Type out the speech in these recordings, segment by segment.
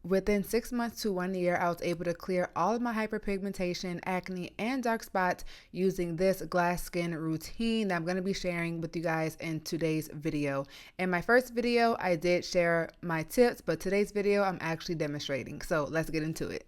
Within 6 months to 1 year, I was able to clear all of my hyperpigmentation, acne, and dark spots using this glass skin routine that I'm going to be sharing with you guys in today's video. In my first video, I did share my tips, but today's video, I'm actually demonstrating. So let's get into it.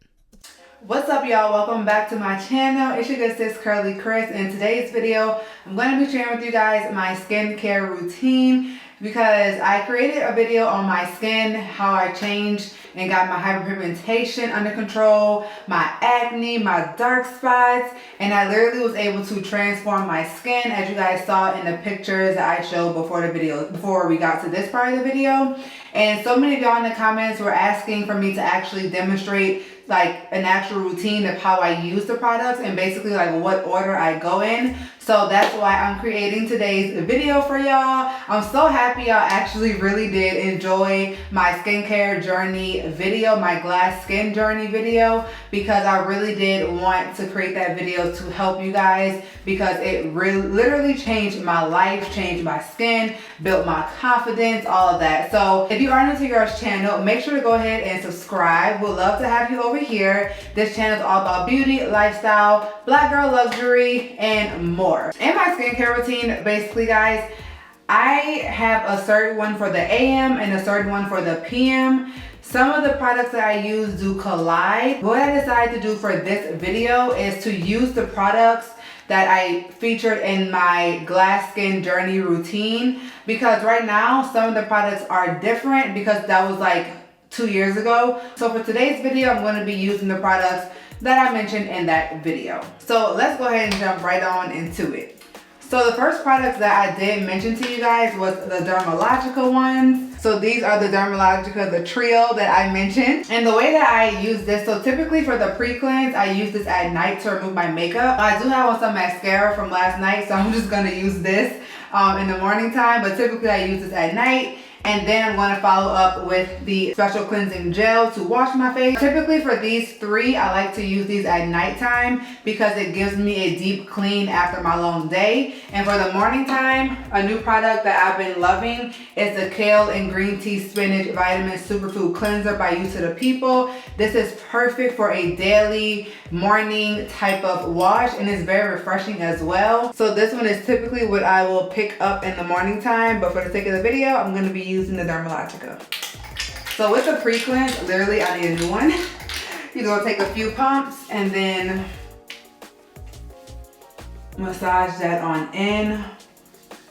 What's up, y'all? Welcome back to my channel. It's your good sis, Curly Chris. In today's video, I'm going to be sharing with you guys my skincare routine because I created a video on my skin, how I changed and got my hyperpigmentation under control, my acne, my dark spots, and I literally was able to transform my skin, as you guys saw in the pictures that I showed before we got to this part of the video. And so many of y'all in the comments were asking for me to actually demonstrate like an actual routine of how I use the products and basically like what order I go in. So that's why I'm creating today's video for y'all. I'm so happy y'all actually really did enjoy my skincare journey video, my glass skin journey video, because I really did want to create that video to help you guys because it really literally changed my life, changed my skin, built my confidence, all of that. So if you are new to your channel, make sure to go ahead and subscribe. We'd love to have you over here. This channel is all about beauty, lifestyle, black girl luxury, and more. In my skincare routine, basically guys, I have a certain one for the AM and a certain one for the PM. Some of the products that I use do collide. What I decided to do for this video is to use the products that I featured in my glass skin journey routine, because right now some of the products are different because that was like 2 years ago. So for today's video, I'm going to be using the products that I mentioned in that video. So let's go ahead and jump right on into it. So the first products that I did mention to you guys was the Dermalogica ones. So these are the Dermalogica, the trio that I mentioned. And the way that I use this, so typically for the pre-cleanse, I use this at night to remove my makeup. I do have on some mascara from last night, so I'm just gonna use this in the morning time, but typically I use this at night. And then I'm going to follow up with the special cleansing gel to wash my face. Typically for these three, I like to use these at nighttime because it gives me a deep clean after my long day. And for the morning time, a new product that I've been loving is the Kale and Green Tea Spinach Vitamin Superfood Cleanser by You to the People. This is perfect for a daily morning type of wash and it's very refreshing as well. So this one is typically what I will pick up in the morning time, but for the sake of the video, I'm going to be using the Dermalogica. So with the pre-cleanse, literally I need a new one. You're gonna take a few pumps and then massage that on in.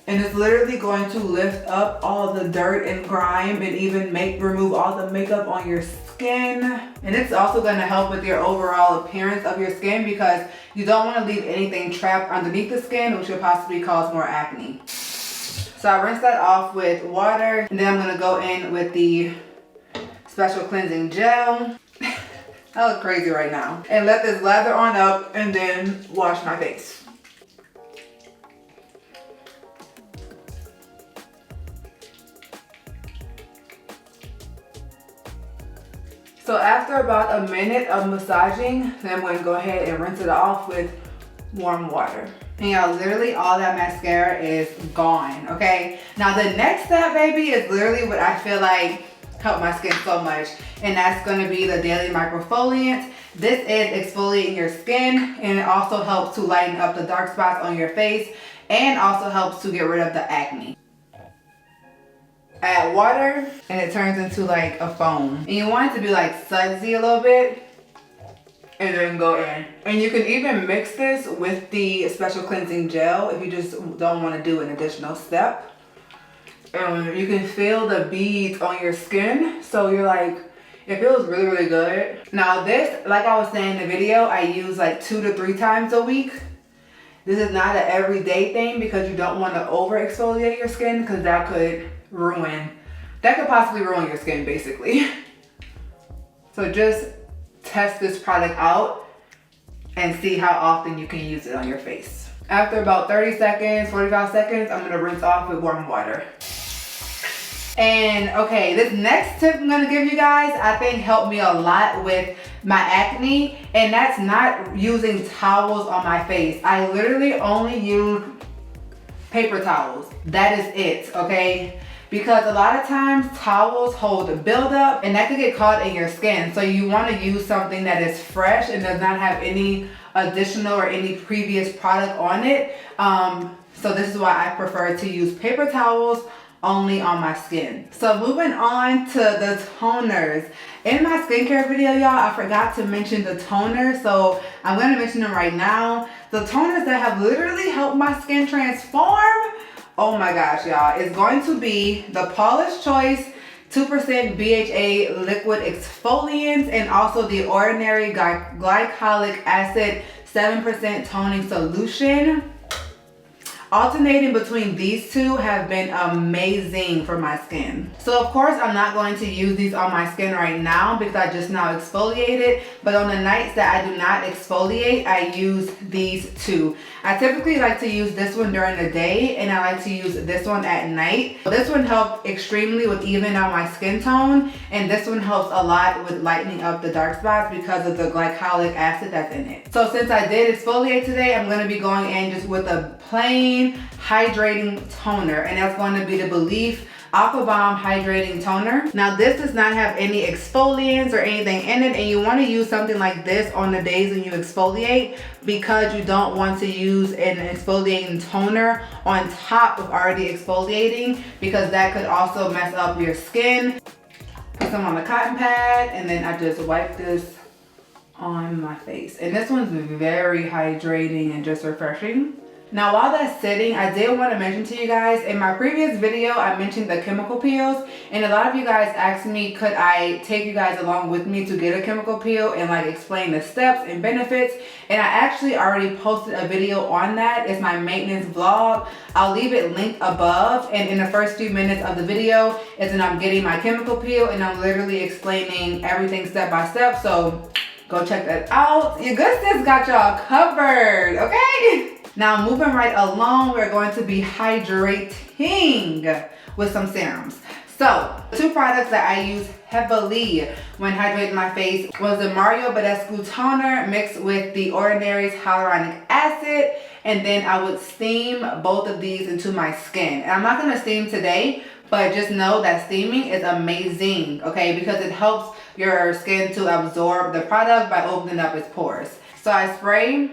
And it's literally going to lift up all the dirt and grime and even remove all the makeup on your skin. And it's also going to help with your overall appearance of your skin because you don't want to leave anything trapped underneath the skin, which could possibly cause more acne. So I rinse that off with water, and then I'm gonna go in with the special cleansing gel. I look crazy right now. And let this lather on up and then wash my face. So after about a minute of massaging, then I'm going to go ahead and rinse it off with warm water. And y'all, literally all that mascara is gone, okay? Now the next step, baby, is literally what I feel like helped my skin so much, and that's gonna be the Daily Microfoliant. This is exfoliating your skin, and it also helps to lighten up the dark spots on your face, and also helps to get rid of the acne. Add water, and it turns into like a foam. And you want it to be like sudsy a little bit, and then go in. And you can even mix this with the special cleansing gel if you just don't want to do an additional step. You can feel the beads on your skin, so you're like, it feels really, really good. Now this, like I was saying in the video, I use like 2 to 3 times a week. This is not an everyday thing because you don't want to over exfoliate your skin because that could possibly ruin your skin basically. So just test this product out and see how often you can use it on your face. After about 30 seconds, 45 seconds, I'm gonna rinse off with warm water. And okay, this next tip I'm gonna give you guys, I think helped me a lot with my acne, and that's not using towels on my face. I literally only use paper towels. That is it, okay? because a lot of times towels hold buildup and that could get caught in your skin. So you want to use something that is fresh and does not have any additional or any previous product on it. So this is why I prefer to use paper towels only on my skin. So moving on to the toners. In my skincare video, y'all, I forgot to mention the toner, so I'm going to mention them right now. The toners that have literally helped my skin transform, oh my gosh, y'all, it's going to be the Paula's Choice 2% BHA liquid exfoliants and also the Ordinary Glycolic Acid 7% toning solution. Alternating between these two have been amazing for my skin. So of course I'm not going to use these on my skin right now because I just now exfoliated, but on the nights that I do not exfoliate, I use these two. I typically like to use this one during the day and I like to use this one at night. This one helps extremely with evening out my skin tone, and this one helps a lot with lightening up the dark spots because of the glycolic acid that's in it. So since I did exfoliate today, I'm going to be going in just with a plain hydrating toner, and that's going to be the Belief Aqua Bomb Hydrating Toner. Now this does not have any exfoliants or anything in it, and you want to use something like this on the days when you exfoliate because you don't want to use an exfoliating toner on top of already exfoliating, because that could also mess up your skin. Put some on the cotton pad and then I just wipe this on my face, and this one's very hydrating and just refreshing. Now while that's sitting, I did want to mention to you guys, in my previous video I mentioned the chemical peels, and a lot of you guys asked me could I take you guys along with me to get a chemical peel and like explain the steps and benefits, and I actually already posted a video on that. It's my maintenance vlog. I'll leave it linked above, and in the first few minutes of the video is when I'm getting my chemical peel and I'm literally explaining everything step by step, so go check that out. Your good sis got y'all covered, okay? Now moving right along, we're going to be hydrating with some serums. So the two products that I use heavily when hydrating my face was the Mario Badescu toner mixed with the Ordinary's hyaluronic acid, and then I would steam both of these into my skin. And I'm not going to steam today, but just know that steaming is amazing, okay, because it helps your skin to absorb the product by opening up its pores. So I spray.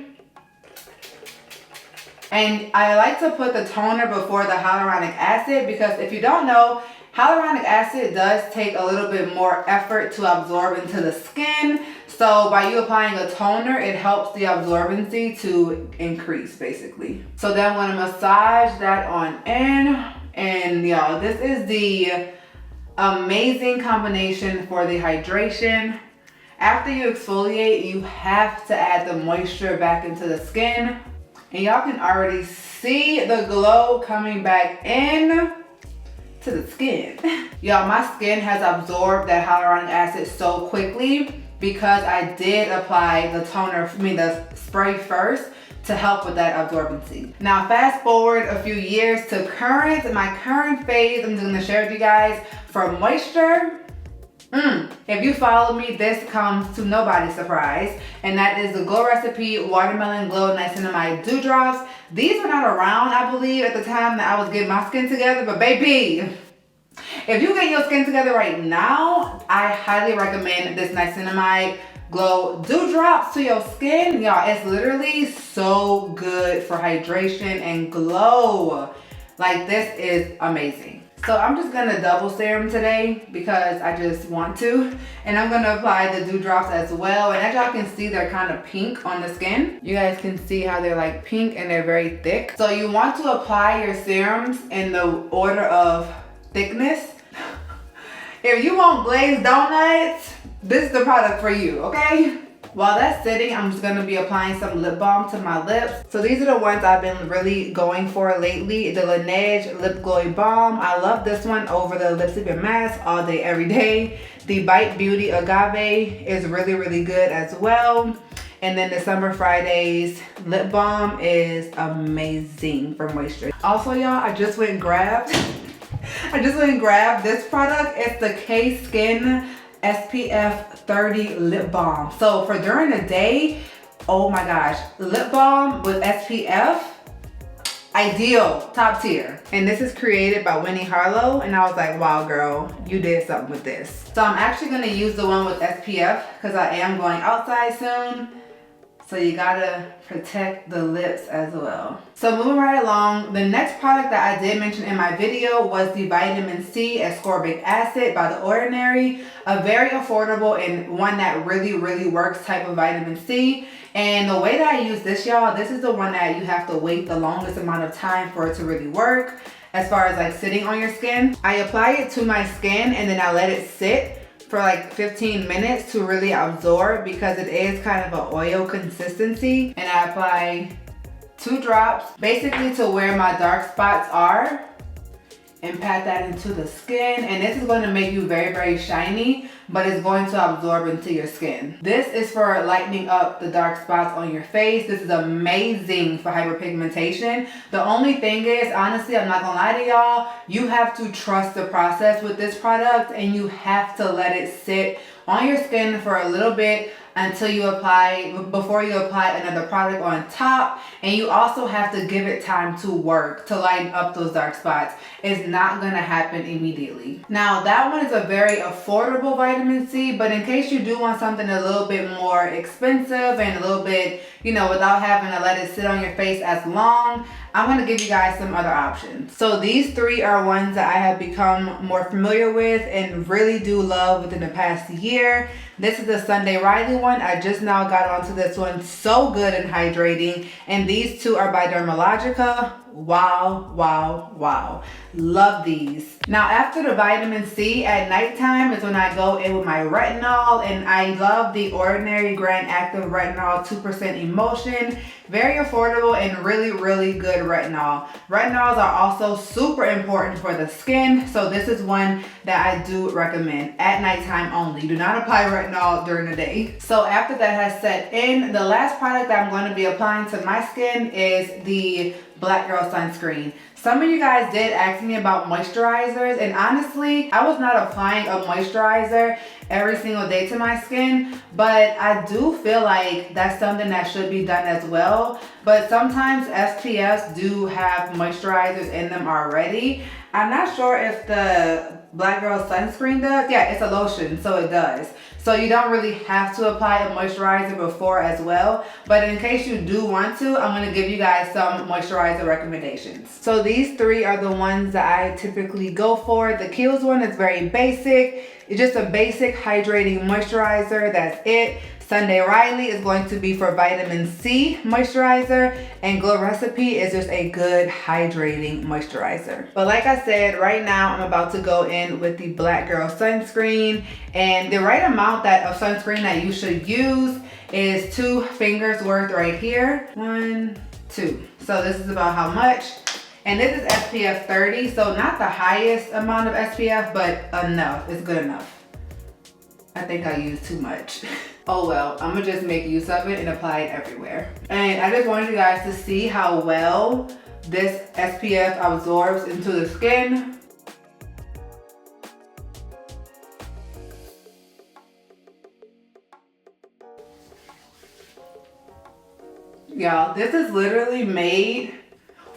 And I like to put the toner before the hyaluronic acid because if you don't know, hyaluronic acid does take a little bit more effort to absorb into the skin. So by you applying a toner, it helps the absorbency to increase basically. So then I'm gonna massage that on in. And y'all, this is the amazing combination for the hydration. After you exfoliate, you have to add the moisture back into the skin. And y'all can already see the glow coming back in to the skin. Y'all, my skin has absorbed that hyaluronic acid so quickly because I did apply the toner, the spray first to help with that absorbency. Now fast forward a few years to my current phase, I'm just gonna share with you guys for moisture. If you follow me, this comes to nobody's surprise, and that is the Glow Recipe Watermelon Glow Niacinamide Dewdrops. These were not around, I believe, at the time that I was getting my skin together, but baby, if you get your skin together right now, I highly recommend this Niacinamide Glow Dewdrops to your skin. Y'all, it's literally so good for hydration and glow. Like, this is amazing. So I'm just gonna double serum today because I just want to. And I'm gonna apply the dewdrops as well. And as y'all can see, they're kind of pink on the skin. You guys can see how they're like pink and they're very thick. So you want to apply your serums in the order of thickness. If you want glazed donuts, this is the product for you, okay? While that's sitting, I'm just gonna be applying some lip balm to my lips. So these are the ones I've been really going for lately. The Laneige Lip Glowing Balm. I love this one over the Lip Sleeping Mask all day, every day. The Bite Beauty Agave is really, really good as well. And then the Summer Fridays lip balm is amazing for moisture. Also, y'all, I just went and grabbed this product. It's the K-Skin SPF 30 lip balm. So for during the day, oh my gosh, lip balm with SPF, ideal, top tier. And this is created by Winnie Harlow, and I was like, wow girl, you did something with this. So I'm actually gonna use the one with SPF because I am going outside soon. So you gotta protect the lips as well. So moving right along, the next product that I did mention in my video was the vitamin C ascorbic acid by The Ordinary. A very affordable and one that really works type of vitamin C. And the way that I use this, y'all, this is the one that you have to wait the longest amount of time for it to really work. As far as like sitting on your skin, I apply it to my skin and then I let it sit for like 15 minutes to really absorb because it is kind of an oil consistency. And I apply 2 drops basically to where my dark spots are and pat that into the skin. And this is going to make you very shiny, but it's going to absorb into your skin. This is for lightening up the dark spots on your face. This is amazing for hyperpigmentation. The only thing is, honestly, I'm not gonna lie to y'all, you have to trust the process with this product and you have to let it sit on your skin for a little bit until you apply, before you apply another product on top. And you also have to give it time to work, to lighten up those dark spots. It's not gonna happen immediately. Now that one is a very affordable vitamin C, but in case you do want something a little bit more expensive and a little bit, you know, without having to let it sit on your face as long, I'm gonna give you guys some other options. So these 3 are ones that I have become more familiar with and really do love within the past year. This is the Sunday Riley one. I just now got onto this one. So good and hydrating. And these 2 are by Dermalogica. Wow. Love these. Now after the vitamin C at nighttime is when I go in with my retinol, and I love the Ordinary Grand Active Retinol 2% Emulsion. Very affordable and really good retinol. Retinols are also super important for the skin, so this is one that I do recommend at nighttime only. Do not apply retinol during the day. So after that has set in, the last product that I'm going to be applying to my skin is the Black Girl Sunscreen. Some of you guys did ask me about moisturizers, and honestly, I was not applying a moisturizer every single day to my skin, but I do feel like that's something that should be done as well. But sometimes SPFs do have moisturizers in them already. I'm not sure if the Black Girl Sunscreen does. Yeah, it's a lotion, so it does. So you don't really have to apply a moisturizer before as well. But in case you do want to, I'm gonna give you guys some moisturizer recommendations. So these 3 are the ones that I typically go for. The Kiehl's one is very basic. It's just a basic hydrating moisturizer, that's it. Sunday Riley is going to be for vitamin C moisturizer, and Glow Recipe is just a good hydrating moisturizer. But like I said, right now I'm about to go in with the Black Girl Sunscreen, and the right amount of sunscreen that you should use is 2 fingers worth right here. 1, 2. So this is about how much. And this is SPF 30, so not the highest amount of SPF, but enough. It's good enough. I think I used too much. Oh well, I'm gonna just make use of it and apply it everywhere. And I just wanted you guys to see how well this SPF absorbs into the skin. Y'all, this is literally made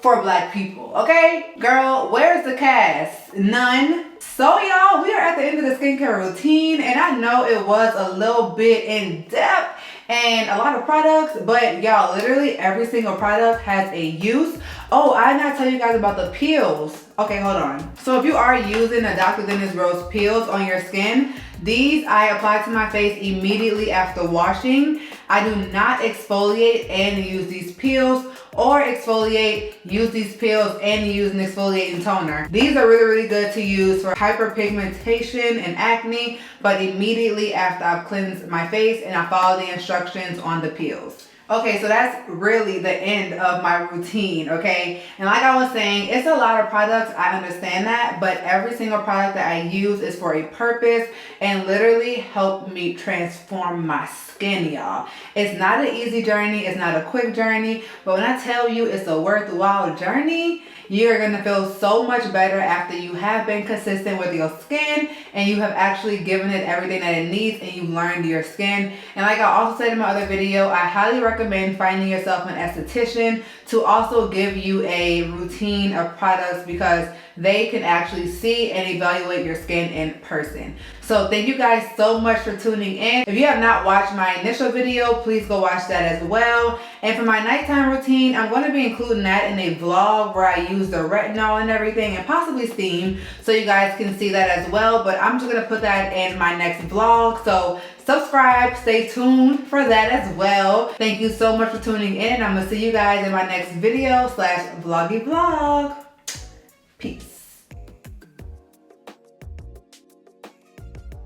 for Black people, okay? Girl, where's the cast? None. So y'all, we are at the end of the skincare routine, and I know it was a little bit in depth and a lot of products, but y'all, literally every single product has a use. Oh, I did not tell you guys about the peels. Okay, hold on. So if you are using the Dr. Dennis Rose peels on your skin, these I apply to my face immediately after washing. I do not exfoliate and use these peels, or exfoliate, use these peels, and use an exfoliating toner. These are really good to use for hyperpigmentation and acne, but immediately after I've cleansed my face and I follow the instructions on the peels. Okay, so that's really the end of my routine, okay? And like I was saying, it's a lot of products, I understand that, but every single product that I use is for a purpose and literally help me transform my skin, y'all. It's not an easy journey, it's not a quick journey, but when I tell you it's a worthwhile journey, you're gonna feel so much better after you have been consistent with your skin and you have actually given it everything that it needs and you've learned your skin. And like I also said in my other video, I highly recommend recommend finding yourself an esthetician to also give you a routine of products, because they can actually see and evaluate your skin in person. So thank you guys so much for tuning in. If you have not watched my initial video, please go watch that as well. And for my nighttime routine, I'm going to be including that in a vlog where I use the retinol and everything, and possibly steam, so you guys can see that as well. But I'm just going to put that in my next vlog. So subscribe, stay tuned for that as well. Thank you so much for tuning in. I'm going to see you guys in my next video / vloggy vlog. Peace.